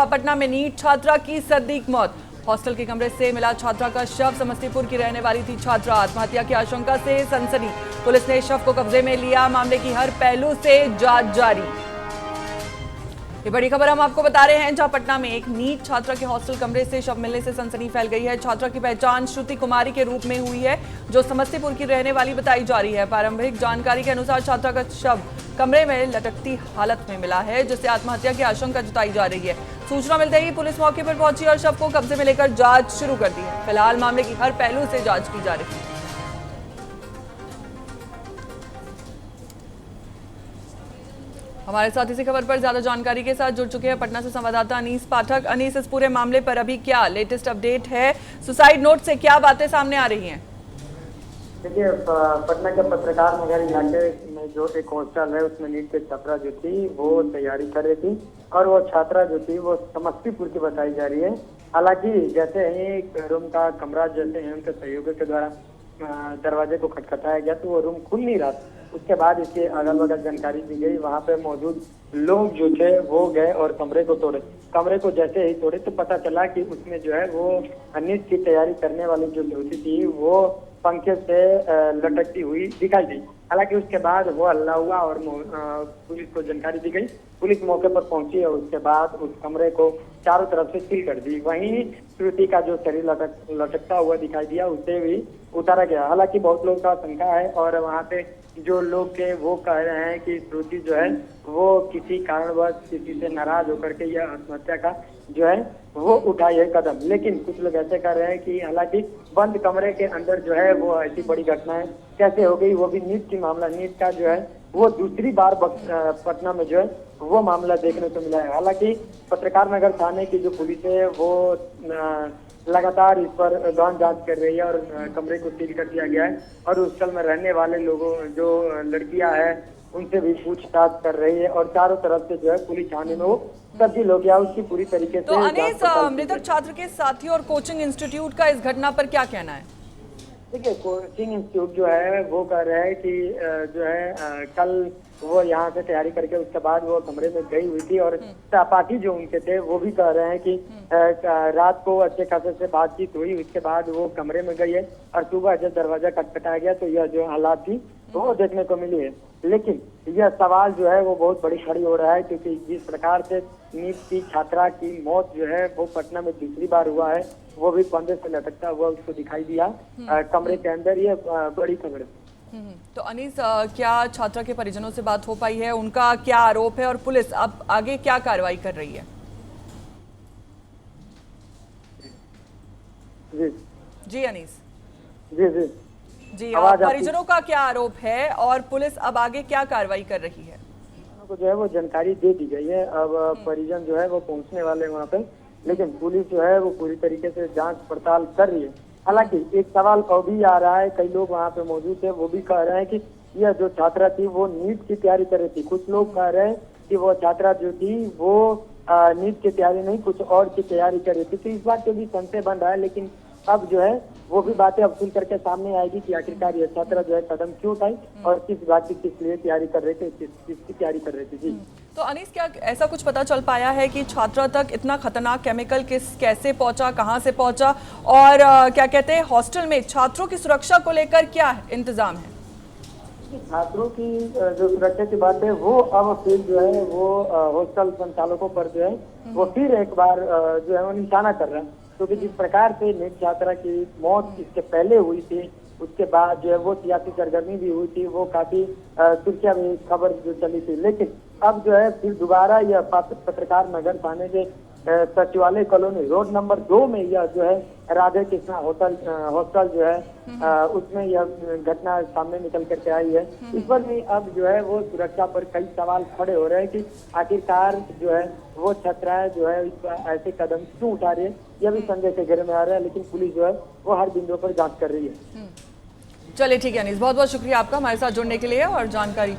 पटना में नीट छात्रा की सर्दीक मौत। हॉस्टल के कमरे से मिला छात्रा का शव। समस्तीपुर की रहने वाली थी छात्रा। आत्महत्या की आशंका से सनसनी। पुलिस ने शव को कब्जे में लिया। मामले की हर पहलू से जांच जारी। ये बड़ी खबर हम आपको बता रहे हैं, जहां पटना में एक नीट छात्रा के हॉस्टल कमरे से शव मिलने से सनसनी फैल गई है। छात्रा की पहचान श्रुति कुमारी के रूप में हुई है, जो समस्तीपुर की रहने वाली बताई जा रही है। प्रारंभिक जानकारी के अनुसार छात्रा का शव कमरे में लटकती हालत में मिला है, जिससे आत्महत्या की आशंका जताई जा रही है। सूचना मिलते ही पुलिस मौके पर पहुंची और शव को कब्जे में लेकर जांच शुरू कर दी है। फिलहाल मामले की हर पहलू से जांच की जा रही है। हमारे साथ इसी खबर पर ज्यादा जानकारी के साथ जुड़ चुके हैं पटना से संवाददाता अनीस पाठक। अनीस, इस पूरे मामले पर अभी क्या लेटेस्ट अपडेट है? सुसाइड नोट से क्या बातें सामने आ रही हैं? देखिए, पटना के पत्रकार नगर इलाके में जो एक हॉस्टल है, उसमें नीट की छात्रा जो थी वो तैयारी कर रही थी और वो छात्रा जो थी वो समस्तीपुर की बताई जा रही है। हालांकि जैसे ही रूम का कमरा जैसे ही उनके सहयोगियों के द्वारा दरवाजे को खटखटाया गया तो वो रूम खुल नहीं रहा। उसके बाद इसके अगल बगल जानकारी दी गई। वहाँ पे मौजूद लोग जो थे वो गए और कमरे को तोड़े। कमरे को जैसे ही तोड़े तो पता चला कि उसमें जो है वो नीट की तैयारी करने वाली जो युवती थी वो पंखे से लटकती हुई दिखाई दी। हालांकि उसके बाद वो हल्ला हुआ और पुलिस को जानकारी दी गई। पुलिस मौके पर पहुंची और उसके बाद उस कमरे को चारों तरफ से सील कर दी। वहीं श्रुति का जो शरीर लटकता हुआ दिखाई दिया, उसे भी उतारा गया। हालांकि बहुत लोगों का शंका है और वहाँ पे जो लोग थे वो कह रहे हैं कि श्रुति जो है वो किसी कारणवश किसी से नाराज होकर के यह आत्महत्या का जो है वो उठाई है कदम। लेकिन कुछ लोग ऐसे कह रहे हैं कि हालांकि बंद कमरे के अंदर जो है वो ऐसी बड़ी घटनाएं कैसे हो गई, वो भी नीट की मामला। नीट का जो है वो दूसरी बार पटना में जो है वो मामला देखने को मिला है। हालांकि पत्रकार नगर थाने की जो पुलिस है वो लगातार इस पर गहन जांच कर रही है और कमरे को सील कर दिया गया है और हॉस्टल में रहने वाले लोगों जो लड़कियां हैं उनसे भी पूछताछ कर रही है और चारों तरफ से जो है पुलिस थाने में वो तब्दील हो गया उसकी पूरी तरीके से। तो अनीस, मृतक छात्र के साथी और कोचिंग इंस्टीट्यूट का इस घटना पर क्या कहना है? देखिए, कोचिंग इंस्टीट्यूट जो है वो कह रहे हैं कि जो है कल वो यहाँ से तैयारी करके उसके बाद वो कमरे में गई हुई थी और सहपाठी जो उनके थे वो भी कह रहे हैं कि रात को अच्छे खासे से बातचीत हुई। उसके बाद वो कमरे में गई है और सुबह जब दरवाजा खटखटाया गया तो यह जो हालात थी वो देखने को मिली है। लेकिन यह सवाल जो है वो बहुत बड़ी खड़ी हो रहा है, क्योंकि जिस प्रकार से नीट की छात्रा की मौत जो है वो पटना में दूसरी बार हुआ है, वो भी पंधे से लटकता हुआ उसको दिखाई दिया कमरे के अंदर। ये बड़ी खबर है। तो अनीस, क्या छात्रा के परिजनों से बात हो पाई है? उनका क्या आरोप है और पुलिस अब आगे क्या कार्रवाई कर रही है? जी जी अनीस। जी जी जी, परिजनों का क्या आरोप है और पुलिस अब आगे क्या कार्रवाई कर रही है? को जो है वो जानकारी दे दी गई है। अब परिजन जो है वो पहुंचने वाले हैं वहाँ पे, लेकिन पुलिस जो है वो पूरी तरीके से जांच पड़ताल कर रही है। हालांकि एक सवाल और भी आ रहा है, कई लोग वहाँ पे मौजूद थे वो भी कह रहे हैं कि यह जो छात्रा थी वो नीट की तैयारी कर रही थी। कुछ लोग कह रहे हैं कि वो छात्रा जो थी वो नीट की तैयारी नहीं कुछ और की तैयारी कर रही थी। तो इस बात पे भी संशय बन रहा है, लेकिन अब जो है वो भी बातें अब खुल करके सामने आएगी कि आखिरकार ये छात्रा जो है कदम क्यों उठाई और किस बात की किस लिए तैयारी कर रहे थे, किसकी तैयारी कर रहे थे। जी, तो अनीस, क्या ऐसा कुछ पता चल पाया है कि छात्रा तक इतना खतरनाक केमिकल कैसे पहुंचा, कहां से पहुंचा और क्या कहते हैं हॉस्टल में छात्रों की सुरक्षा को लेकर क्या इंतजाम है? छात्रों की जो सुरक्षा की बात है वो अब फिर जो है वो हॉस्टल संचालकों पर जो है वो फिर एक बार जो है वो निशाना कर रहा है, क्योंकि जिस प्रकार से नीट छात्रा की मौत इसके पहले हुई थी, उसके बाद जो है वो सियासी सरगर्मी भी हुई थी, वो काफी सुर्खियां में खबर जो चली थी। लेकिन अब जो है फिर दोबारा यह पत्रकार नगर थाने के सचिवालय कॉलोनी रोड नंबर 2 में यह जो है राधे कृष्णा हॉस्टल जो है उसमें यह घटना सामने निकल करके आई है। इस पर भी अब जो है वो सुरक्षा पर कई सवाल खड़े हो रहे हैं कि आखिरकार जो है वो छात्राएं जो है ऐसे कदम क्यों उठा रही है, यह भी संदेह के घेरे में आ रहा है। लेकिन पुलिस जो है वो हर बिंदु पर जांच कर रही है। चलिए ठीक है अनीस, बहुत बहुत शुक्रिया आपका हमारे साथ जुड़ने के लिए और जानकारी